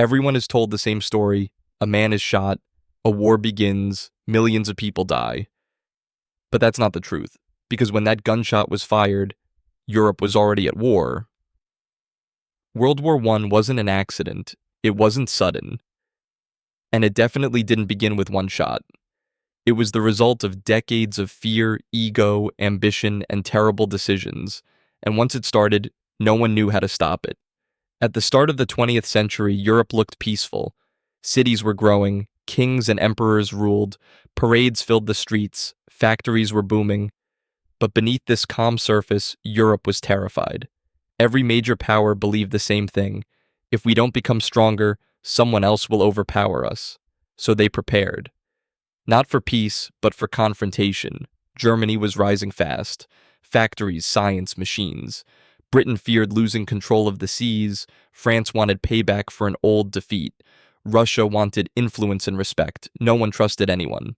Everyone is told the same story. A man is shot, a war begins, millions of people die. But that's not the truth, because when that gunshot was fired, Europe was already at war. World War I wasn't an accident, it wasn't sudden, and it definitely didn't begin with one shot. It was the result of decades of fear, ego, ambition, and terrible decisions, and once it started, no one knew how to stop it. At the start of the 20th century, Europe looked peaceful. Cities were growing, kings and emperors ruled, parades filled the streets, factories were booming. But beneath this calm surface, Europe was terrified. Every major power believed the same thing. If we don't become stronger, someone else will overpower us. So they prepared. Not for peace, but for confrontation. Germany was rising fast. Factories, science, machines. Britain feared losing control of the seas. France wanted payback for an old defeat. Russia wanted influence and respect. No one trusted anyone.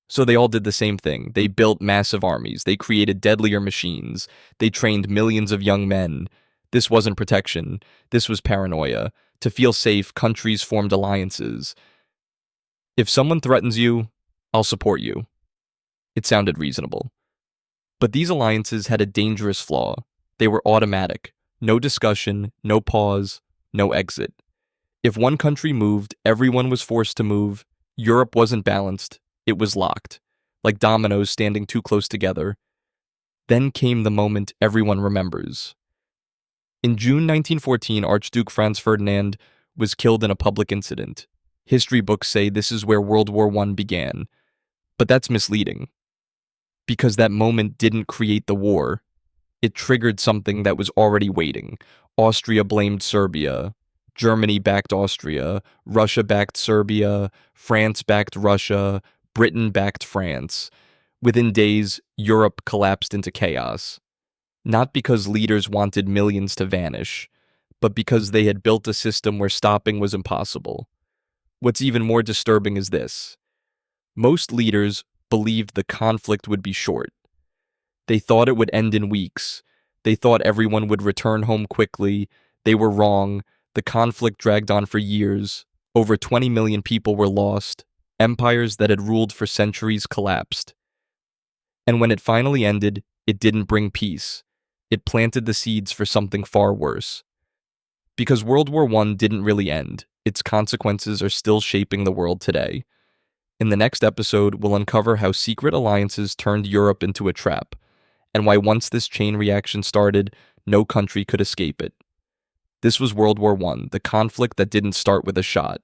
So they all did the same thing. They built massive armies. They created deadlier machines. They trained millions of young men. This wasn't protection. This was paranoia. To feel safe, countries formed alliances. If someone threatens you, I'll support you. It sounded reasonable. But these alliances had a dangerous flaw. They were automatic. No discussion, no pause, no exit. If one country moved, everyone was forced to move. Europe wasn't balanced. It was locked, like dominoes standing too close together. Then came the moment everyone remembers. In June 1914, Archduke Franz Ferdinand was killed in a public incident. History books say this is where World War I began. But that's misleading. Because that moment didn't create the war. It triggered something that was already waiting. Austria blamed Serbia. Germany backed Austria. Russia backed Serbia. France backed Russia. Britain backed France. Within days, Europe collapsed into chaos. Not because leaders wanted millions to vanish, but because they had built a system where stopping was impossible. What's even more disturbing is this. Most leaders believed the conflict would be short. They thought it would end in weeks. They thought everyone would return home quickly. They were wrong. The conflict dragged on for years. Over 20 million people were lost. Empires that had ruled for centuries collapsed. And when it finally ended, it didn't bring peace. It planted the seeds for something far worse. Because World War I didn't really end. Its consequences are still shaping the world today. In the next episode, we'll uncover how secret alliances turned Europe into a trap, and why once this chain reaction started, no country could escape it. This was World War I, the conflict that didn't start with a shot.